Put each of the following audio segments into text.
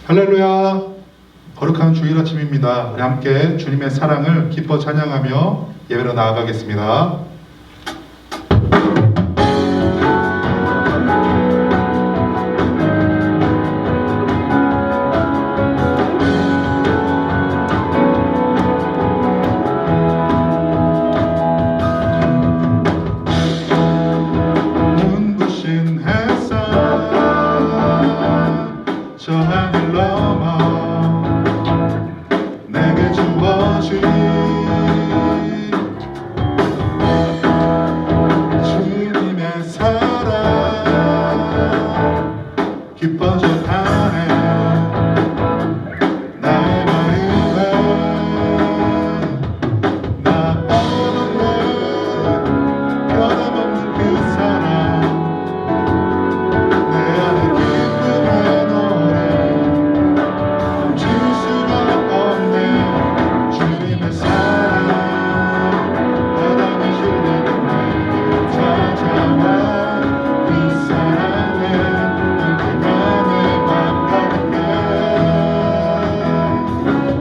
할렐루야. 거룩한 주일 아침입니다. 우리 함께 주님의 사랑을 기뻐 찬양하며 예배로 나아가겠습니다. 눈부신 햇살 저 하늘 넘어 내게 주어진 주님의 사랑 기뻐져 가네. 나의 마음에 나 없는 변함없는 그 사랑 내 안에 기쁨의 노래 멈출 수가 없네. 주님의 사랑 바람에 실리는 내게 찾아와 그 사랑에 언제가 내 맘 가득해.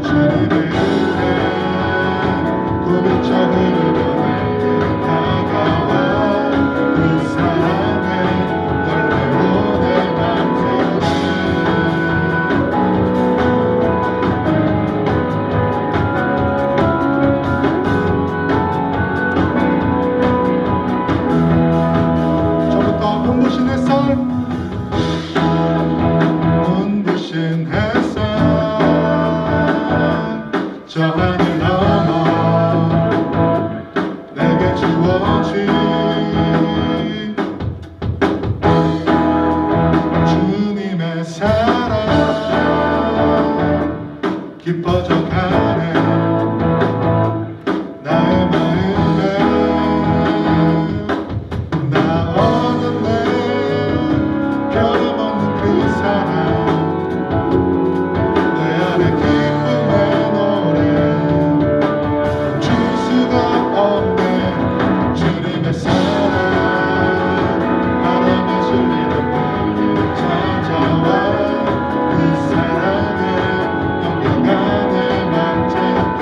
주님의 은혜 고비쳐 흐르며 내게 다가와 그 사랑에 열매로 내 맘 채우네. 저부터 눈부신 햇살 눈부신 햇살 저 하늘 넘어 내게 주어진 주님의 사랑 기뻐져 가네. 나의 마음에 나 얻었네. 변함없는 그 사랑 내 안에 기쁨의 노래 멈출 수가 없네. 주님의 사랑 바람에 실리는 내게 찾아와 그 사랑에 영원한 내 맘 채우네.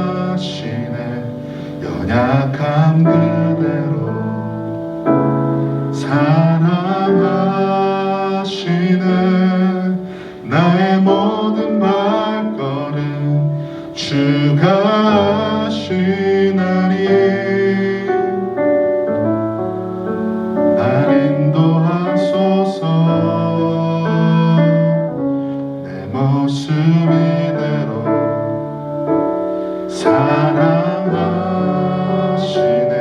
사랑하시네 연약함 그대로 사랑하시네 나의 모든 발걸음 주가 하시나니 날 인도하소서 내 모습 이대로 사랑하시네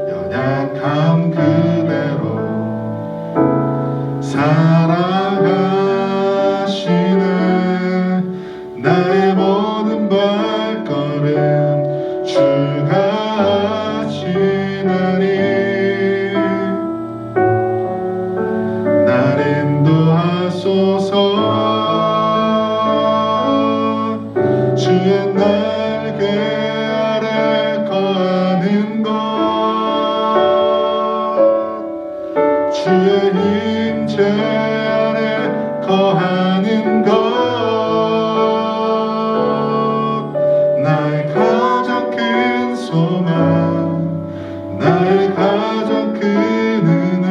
연약함 그대로 사랑하시네 나의 모든 발걸음 주가 하시나니 날 인도하소서 주의 날개 아래 거하는 것 주의 임재 아래 거하는 것 나의 가장 큰 소망 나의 가장 큰 은혜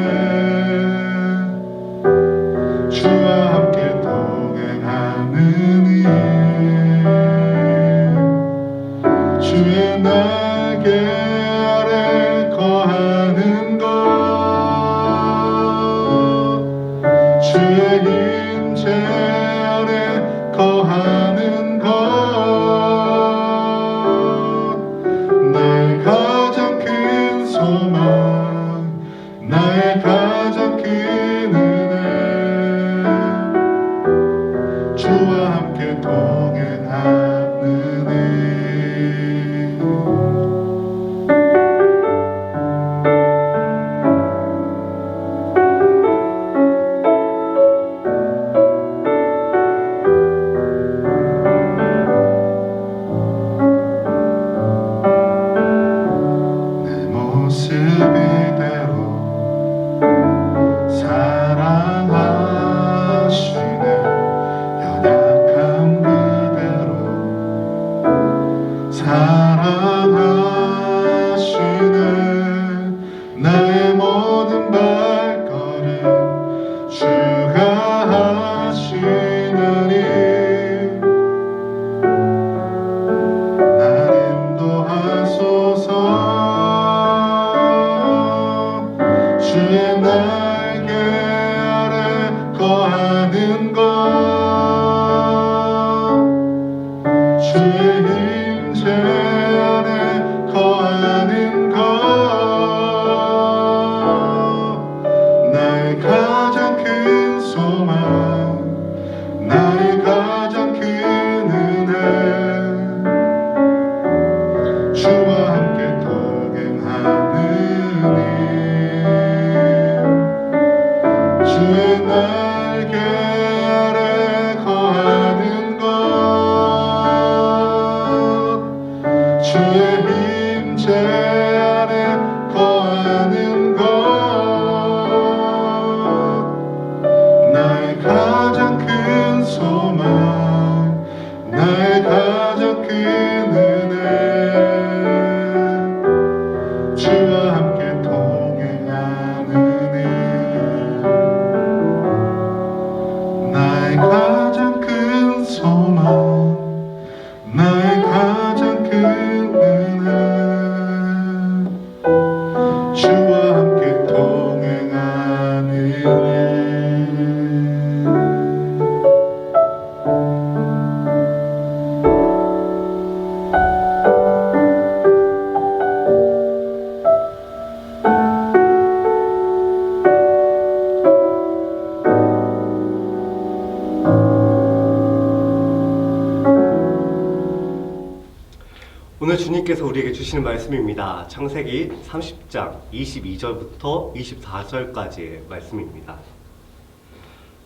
주와 함께 동행하는 일 주의 날개 아래 거하는 것 주의 임재 아래 거하는 것 나의 가장 큰 소망 나의 가장 큰 은혜 주와 함께 동행하는 일 내 모습 이대로 사랑하시네 연약함 그대로 사랑하시네 나의 모든 발걸음 주가 하시나니 날 인도하소서 주의 날개 아래 거하는 것 주의 임재 아래 거하는 것 나의 가장 큰 소망 나의 가장 큰 은혜 주와 함께 동행하는 일 주의 날개 아래 거하는 것 주의 임재 아래 거하는 것 나의 가장 큰 소망 나의 가장 큰 은혜 주와 함께 동행하는 일 나의 가장 큰 소망 나의 가장 큰 은혜 주와 함께 동행하는 일 오늘 주님께서 우리에게 주시는 말씀입니다. 창세기 30장 22절부터 24절까지의 말씀입니다.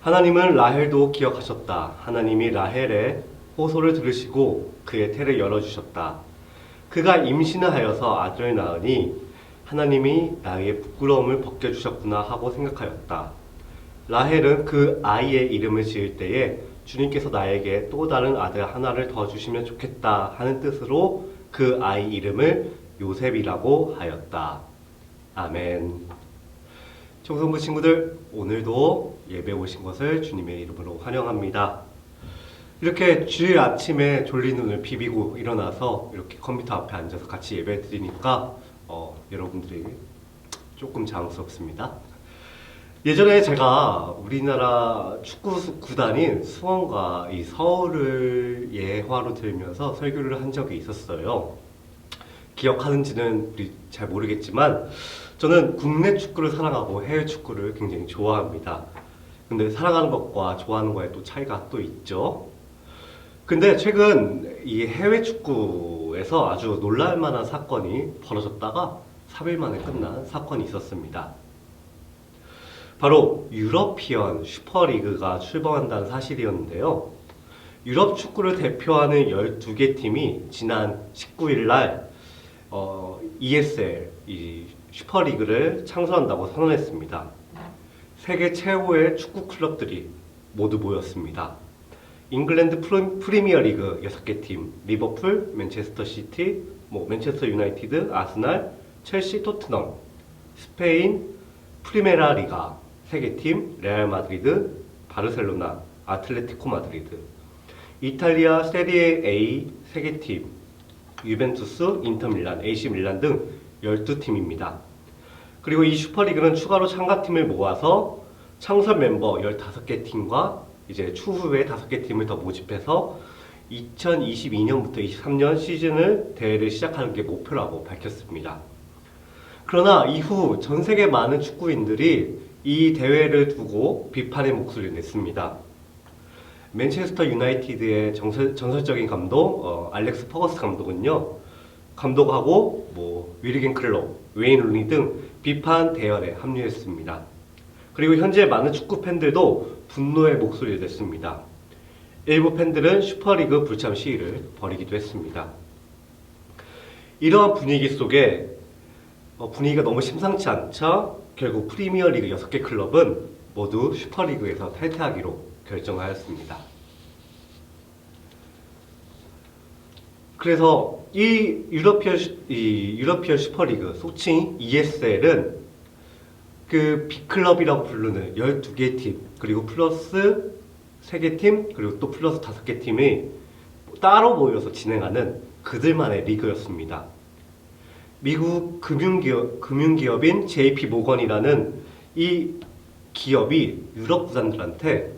하나님은 라헬도 기억하셨다. 하나님이 라헬의 호소를 들으시고 그의 태를 열어주셨다. 그가 임신을 하여서 아들을 낳으니 하나님이 나의 부끄러움을 벗겨주셨구나 하고 생각하였다. 라헬은 그 아이의 이름을 지을 때에 주님께서 나에게 또 다른 아들 하나를 더 주시면 좋겠다 하는 뜻으로 그 아이 이름을 요셉이라고 하였다. 아멘. 청소부 친구들, 오늘도 예배 오신 것을 주님의 이름으로 환영합니다. 이렇게 주일 아침에 졸린 눈을 비비고 일어나서 이렇게 컴퓨터 앞에 앉아서 같이 예배 드리니까 여러분들이 조금 자랑스럽습니다. 예전에 제가 우리나라 축구 구단인 수원과 이 서울을 예화로 들면서 설교를 한 적이 있었어요. 기억하는지는 잘 모르겠지만 저는 국내 축구를 사랑하고 해외 축구를 굉장히 좋아합니다. 근데 사랑하는 것과 좋아하는 거에 또 차이가 또 있죠. 근데 최근 이 해외 축구에서 아주 놀랄만한 사건이 벌어졌다가 3일 만에 끝난 사건이 있었습니다. 바로 유러피언 슈퍼리그가 출범한다는 사실이었는데요. 유럽 축구를 대표하는 12개 팀이 지난 19일 날 ESL 이 슈퍼리그를 창설한다고 선언했습니다. 세계 최고의 축구 클럽들이 모두 모였습니다. 잉글랜드 프리미어리그 6개 팀, 리버풀, 맨체스터 시티, 맨체스터 유나이티드, 아스날, 첼시, 토트넘, 스페인 프리메라 리가 3개 팀, 레알 마드리드, 바르셀로나, 아틀레티코 마드리드, 이탈리아 세리에 A 3개 팀, 유벤투스, 인터밀란, AC 밀란 등 12팀입니다. 그리고 이 슈퍼리그는 추가로 참가팀을 모아서 창설 멤버 15개 팀과 이제 추후에 5개 팀을 더 모집해서 2022년부터 23년 시즌을 대회를 시작하는 게 목표라고 밝혔습니다. 그러나 이후 전 세계 많은 축구인들이 이 대회를 두고 비판의 목소리를 냈습니다. 맨체스터 유나이티드의 전설적인 감독 알렉스 퍼거스 감독은요, 감독하고 위르겐 클롭, 웨인 루니 등 비판 대열에 합류했습니다. 그리고 현재 많은 축구 팬들도 분노의 목소리를 냈습니다. 일부 팬들은 슈퍼리그 불참 시위를 벌이기도 했습니다. 이러한 분위기 속에 분위기가 너무 심상치 않자 결국 프리미어리그 6개 클럽은 모두 슈퍼리그에서 탈퇴하기로 결정하였습니다. 그래서 이 유러피언 슈퍼리그, 속칭 ESL은 그 B클럽이라고 부르는 12개 팀, 그리고 플러스 3개 팀, 그리고 또 플러스 5개 팀이 따로 모여서 진행하는 그들만의 리그였습니다. 미국 금융기업인 JP 모건이라는 이 기업이 유럽 구단들한테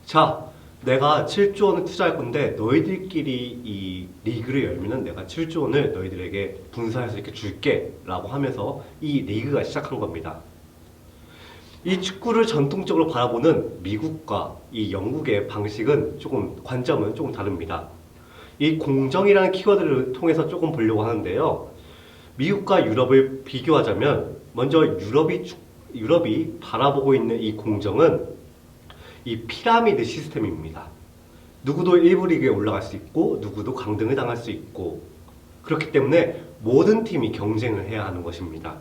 자, 내가 7조 원을 투자할 건데 너희들끼리 이 리그를 열면은 내가 7조 원을 너희들에게 분산해서 이렇게 줄게 라고 하면서 이 리그가 시작한 겁니다. 이 축구를 전통적으로 바라보는 미국과 이 영국의 방식은 관점은 조금 다릅니다. 이 공정이라는 키워드를 통해서 조금 보려고 하는데요. 미국과 유럽을 비교하자면 먼저 유럽이 바라보고 있는 이 공정은 이 피라미드 시스템입니다. 누구도 1부 리그에 올라갈 수 있고 누구도 강등을 당할 수 있고 그렇기 때문에 모든 팀이 경쟁을 해야 하는 것입니다.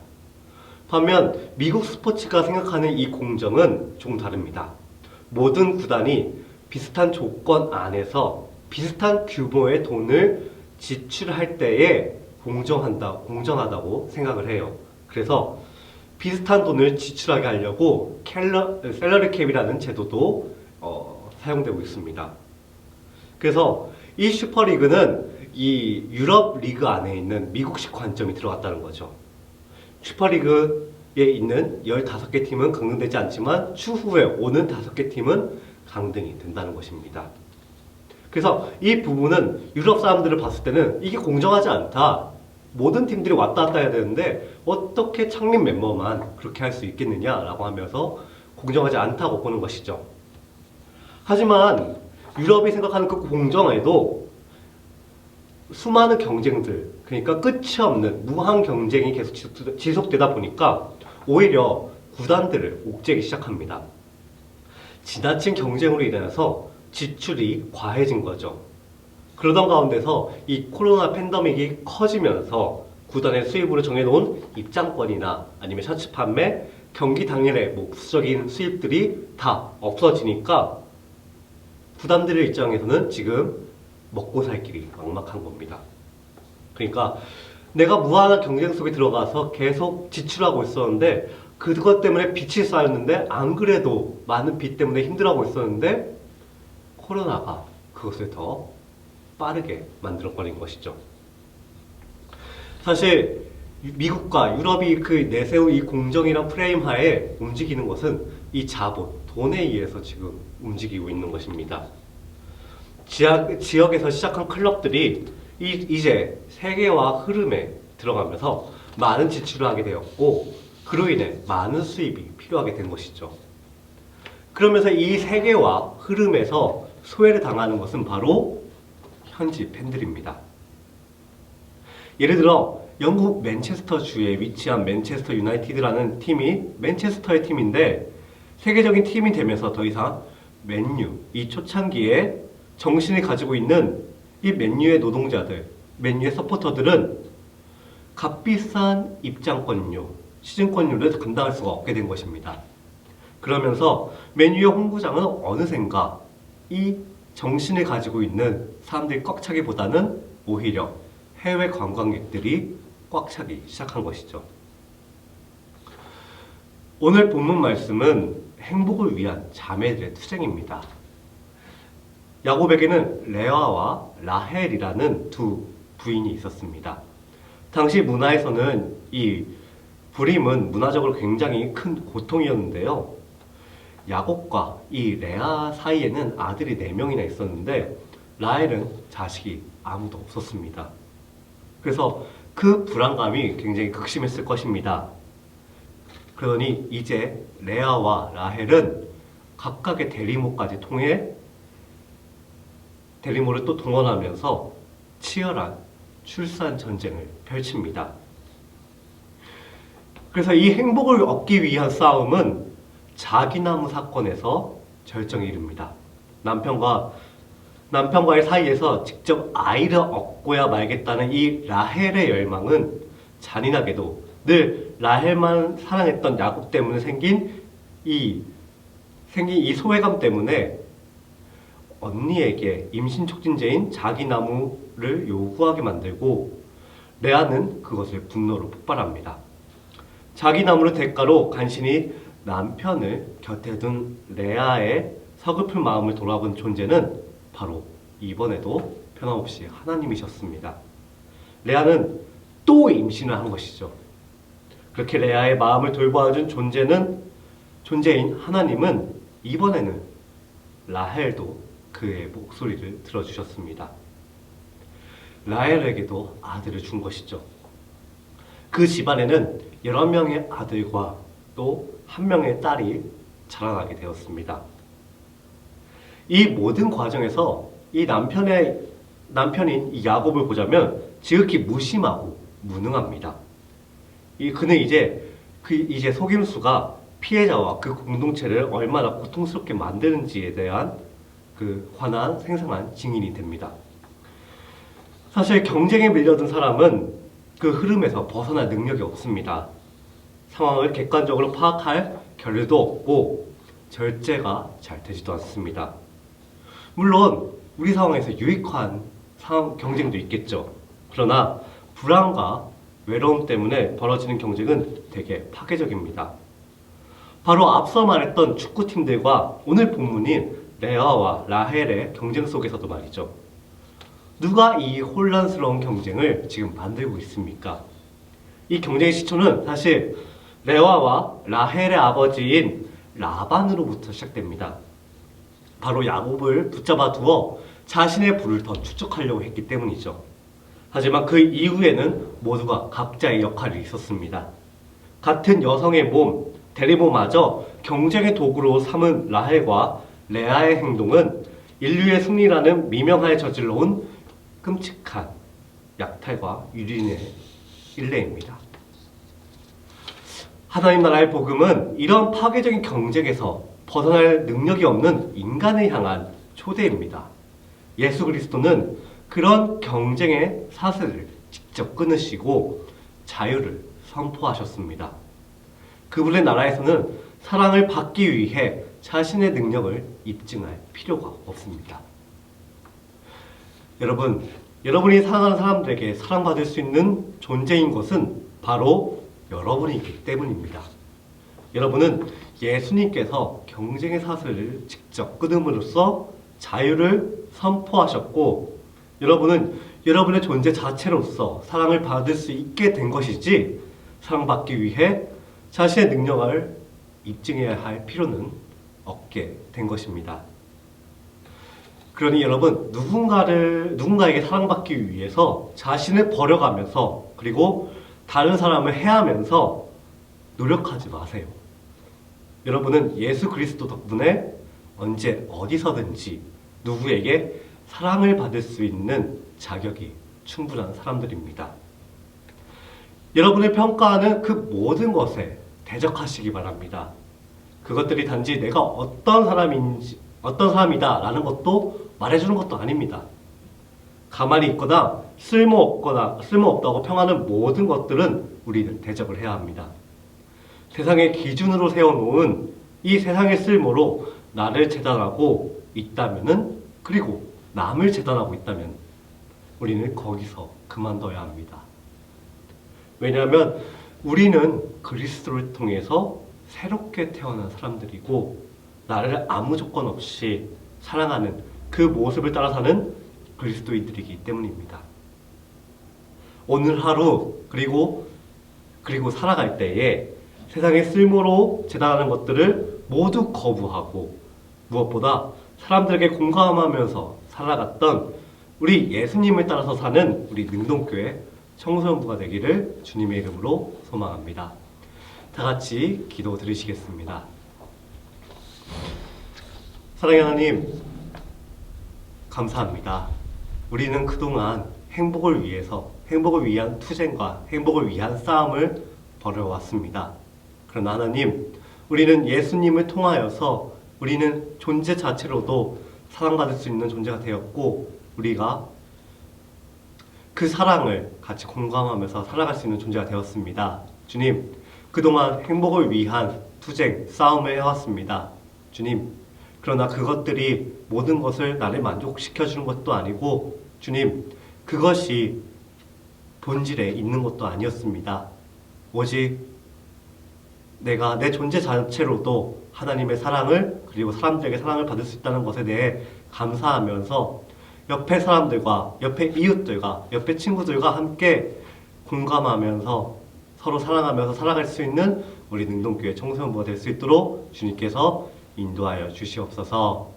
반면 미국 스포츠가 생각하는 이 공정은 조금 다릅니다. 모든 구단이 비슷한 조건 안에서 비슷한 규모의 돈을 지출할 때에 공정하다고 생각을 해요. 그래서 비슷한 돈을 지출하게 하려고 셀러리 캡이라는 제도도 사용되고 있습니다. 그래서 이 슈퍼리그는 이 유럽 리그 안에 있는 미국식 관점이 들어갔다는 거죠. 슈퍼리그에 있는 15개 팀은 강등되지 않지만 추후에 오는 5개 팀은 강등이 된다는 것입니다. 그래서 이 부분은 유럽 사람들을 봤을 때는 이게 공정하지 않다. 모든 팀들이 왔다 갔다 해야 되는데 어떻게 창립 멤버만 그렇게 할 수 있겠느냐라고 하면서 공정하지 않다고 보는 것이죠. 하지만 유럽이 생각하는 그 공정에도 수많은 경쟁들, 그러니까 끝이 없는 무한 경쟁이 계속 지속되다 보니까 오히려 구단들을 옥죄기 시작합니다. 지나친 경쟁으로 인해서 지출이 과해진 거죠. 그러던 가운데서 이 코로나 팬데믹이 커지면서 구단의 수입으로 정해놓은 입장권이나 아니면 셔츠 판매, 경기 당일의 부수적인 수입들이 다 없어지니까 부담들의 입장에서는 지금 먹고 살 길이 막막한 겁니다. 그러니까 내가 무한한 경쟁 속에 들어가서 계속 지출하고 있었는데 그것 때문에 빚이 쌓였는데 안 그래도 많은 빚 때문에 힘들어하고 있었는데 코로나가 그것을 더 빠르게 만들어버린 것이죠. 사실 미국과 유럽이 그 내세운 이 공정이란 프레임 하에 움직이는 것은 이 자본, 돈에 의해서 지금 움직이고 있는 것입니다. 지역에서 시작한 클럽들이 이제 세계화 흐름에 들어가면서 많은 지출을 하게 되었고 그로 인해 많은 수입이 필요하게 된 것이죠. 그러면서 이 세계화 흐름에서 소외를 당하는 것은 바로 현지 팬들입니다. 예를 들어 영국 맨체스터 주에 위치한 맨체스터 유나이티드라는 팀이 맨체스터의 팀인데 세계적인 팀이 되면서 더 이상 맨유, 이 초창기에 정신을 가지고 있는 이 맨유의 노동자들, 맨유의 서포터들은 값비싼 입장권료, 시즌권료를 감당할 수가 없게 된 것입니다. 그러면서 맨유의 홈구장은 어느샌가 이 정신을 가지고 있는 사람들이 꽉 차기보다는 오히려 해외 관광객들이 꽉 차기 시작한 것이죠. 오늘 본문 말씀은 행복을 위한 자매들의 투쟁입니다. 야곱에게는 레아와 라헬이라는 두 부인이 있었습니다. 당시 문화에서는 이 불임은 문화적으로 굉장히 큰 고통이었는데요. 야곱과 이 레아 사이에는 아들이 4명이나 있었는데 라헬은 자식이 아무도 없었습니다. 그래서 그 불안감이 굉장히 극심했을 것입니다. 그러니 이제 레아와 라헬은 각각의 대리모까지 통해 대리모를 또 동원하면서 치열한 출산 전쟁을 펼칩니다. 그래서 이 행복을 얻기 위한 싸움은 자기나무 사건에서 절정에 이릅니다. 남편과의 사이에서 직접 아이를 얻고야 말겠다는 이 라헬의 열망은 잔인하게도 늘 라헬만 사랑했던 야곱 때문에 생긴 이 소외감 때문에 언니에게 임신 촉진제인 자기나무를 요구하게 만들고 레아는 그것을 분노로 폭발합니다. 자기나무를 대가로 간신히 남편을 곁에 둔 레아의 서글픈 마음을 돌아본 존재는 바로 이번에도 변함없이 하나님이셨습니다. 레아는 또 임신을 한 것이죠. 그렇게 레아의 마음을 돌봐준 존재인 하나님은 이번에는 라헬도 그의 목소리를 들어주셨습니다. 라헬에게도 아들을 준 것이죠. 그 집안에는 11명의 아들과 또 1명의 딸이 자라나게 되었습니다. 이 모든 과정에서 이 남편인 이 야곱을 보자면 지극히 무심하고 무능합니다. 그는 이제 속임수가 피해자와 그 공동체를 얼마나 고통스럽게 만드는지에 대한 그 관한 생생한 증인이 됩니다. 사실 경쟁에 밀려든 사람은 그 흐름에서 벗어날 능력이 없습니다. 상황을 객관적으로 파악할 결의도 없고 절제가 잘 되지도 않습니다. 물론 우리 상황에서 유익한 경쟁도 있겠죠. 그러나 불안과 외로움 때문에 벌어지는 경쟁은 되게 파괴적입니다. 바로 앞서 말했던 축구팀들과 오늘 본문인 레아와 라헬의 경쟁 속에서도 말이죠. 누가 이 혼란스러운 경쟁을 지금 만들고 있습니까? 이 경쟁의 시초는 사실 레아와 라헬의 아버지인 라반으로부터 시작됩니다. 바로 야곱을 붙잡아 두어 자신의 부를 더 축적하려고 했기 때문이죠. 하지만 그 이후에는 모두가 각자의 역할이 있었습니다. 같은 여성의 몸, 대리모마저 경쟁의 도구로 삼은 라헬과 레아의 행동은 인류의 승리라는 미명하에 저질러온 끔찍한 약탈과 유린의 일례입니다. 하나님 나라의 복음은 이런 파괴적인 경쟁에서 벗어날 능력이 없는 인간을 향한 초대입니다. 예수 그리스도는 그런 경쟁의 사슬을 직접 끊으시고 자유를 선포하셨습니다. 그분의 나라에서는 사랑을 받기 위해 자신의 능력을 입증할 필요가 없습니다. 여러분, 여러분이 사랑하는 사람들에게 사랑받을 수 있는 존재인 것은 바로 여러분이기 때문입니다. 여러분은 예수님께서 경쟁의 사슬을 직접 끊음으로써 자유를 선포하셨고, 여러분은 여러분의 존재 자체로서 사랑을 받을 수 있게 된 것이지, 사랑받기 위해 자신의 능력을 입증해야 할 필요는 없게 된 것입니다. 그러니 여러분, 누군가에게 사랑받기 위해서 자신을 버려가면서, 그리고 다른 사람을 해하면서 노력하지 마세요. 여러분은 예수 그리스도 덕분에 언제 어디서든지 누구에게 사랑을 받을 수 있는 자격이 충분한 사람들입니다. 여러분을 평가하는 그 모든 것에 대적하시기 바랍니다. 그것들이 단지 내가 어떤 사람이다 라는 것도 말해주는 것도 아닙니다. 가만히 있거나 쓸모없다고 평하는 모든 것들은 우리는 대적을 해야 합니다. 세상의 기준으로 세워놓은 이 세상의 쓸모로 나를 재단하고 있다면은, 그리고 남을 재단하고 있다면 우리는 거기서 그만둬야 합니다. 왜냐하면 우리는 그리스도를 통해서 새롭게 태어난 사람들이고, 나를 아무 조건 없이 사랑하는 그 모습을 따라 사는 그리스도인들이기 때문입니다. 오늘 하루 그리고 살아갈 때에 세상의 쓸모로 재단하는 것들을 모두 거부하고, 무엇보다 사람들에게 공감하면서 살아갔던 우리 예수님을 따라서 사는 우리 능동교회 청소년부가 되기를 주님의 이름으로 소망합니다. 다 같이 기도 드리시겠습니다. 사랑의 하나님, 감사합니다. 우리는 그동안 행복을 위한 투쟁과 행복을 위한 싸움을 벌여왔습니다. 그러나 하나님, 우리는 예수님을 통하여서 우리는 존재 자체로도 사랑받을 수 있는 존재가 되었고, 우리가 그 사랑을 같이 공감하면서 살아갈 수 있는 존재가 되었습니다. 주님, 그동안 행복을 위한 투쟁, 싸움을 해왔습니다. 주님, 그러나 그것들이 모든 것을 나를 만족시켜주는 것도 아니고, 주님, 그것이 본질에 있는 것도 아니었습니다. 오직 내가 내 존재 자체로도 하나님의 사랑을, 그리고 사람들에게 사랑을 받을 수 있다는 것에 대해 감사하면서 옆에 사람들과, 옆에 이웃들과, 옆에 친구들과 함께 공감하면서 서로 사랑하면서 살아갈 수 있는 우리 능동교회 청소년부가 될 수 있도록 주님께서 인도하여 주시옵소서.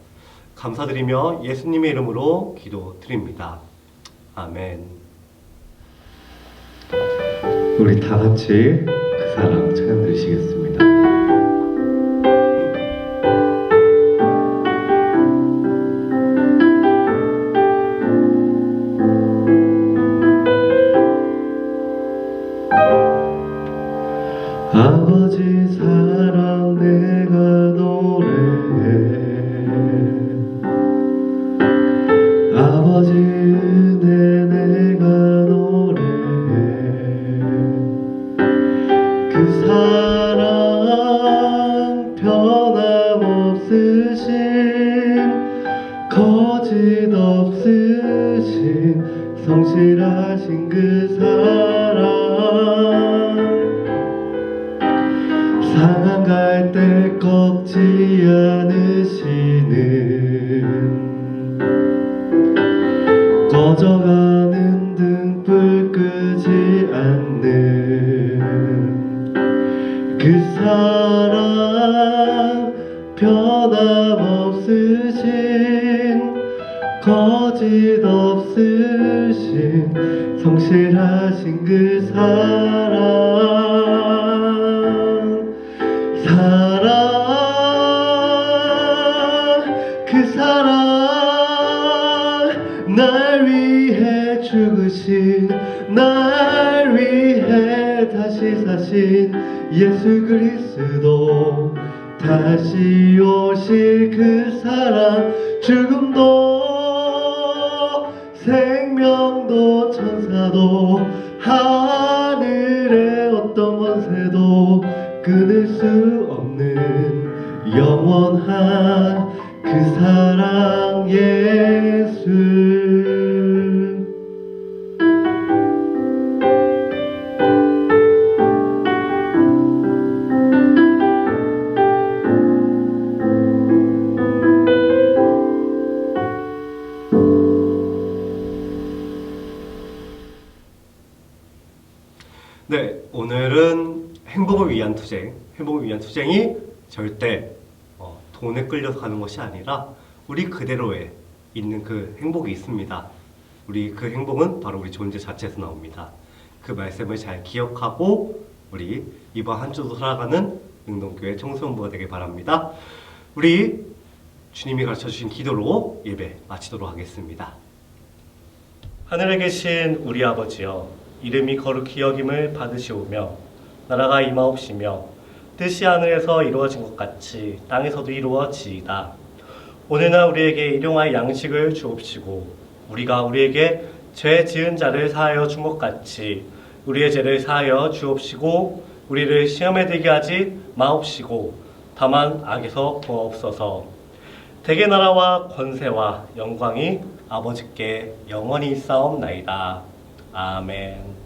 감사드리며 예수님의 이름으로 기도드립니다. 아멘. 우리 다 같이 그 사랑 찬양 드리시겠습니다. 아버지 사랑 내가 노래해, 아버지 은혜 내가 노래해, 그 사랑 변함없으신, 거짓 없으신, 성실하신 그 사랑, 상한 갈 때 꺾지 않으시는, 꺼져가는 등불 끄지 않는 그 사랑, 변함없으신, 거짓 없으신, 성실하신 그 그 사랑, 날 위해 죽으신, 날 위해 다시 사신 예수 그리스도, 다시 오실 그 사랑, 죽음도 생명도 천사도 하늘의 어떤 권세도 끊을 수 없는 영원한 그 사랑 예수. 네, 오늘은 행복을 위한 투쟁. 행복을 위한 투쟁이 절대 돈에 끌려서 가는 것이 아니라 우리 그대로에 있는 그 행복이 있습니다. 우리 그 행복은 바로 우리 존재 자체에서 나옵니다. 그 말씀을 잘 기억하고 우리 이번 한 주도 살아가는 능동교회 청소년부가 되길 바랍니다. 우리 주님이 가르쳐주신 기도로 예배 마치도록 하겠습니다. 하늘에 계신 우리 아버지여, 이름이 거룩히 여김을 받으시오며 나라가 임하옵시며 뜻이 하늘에서 이루어진 것 같이 땅에서도 이루어지이다. 오늘날 우리에게 일용할 양식을 주옵시고 우리가 우리에게 죄 지은 자를 사하여 준 것 같이 우리의 죄를 사하여 주옵시고 우리를 시험에 들게 하지 마옵시고 다만 악에서 구하옵소서. 대개 나라와 권세와 영광이 아버지께 영원히 있사옵나이다. 아멘.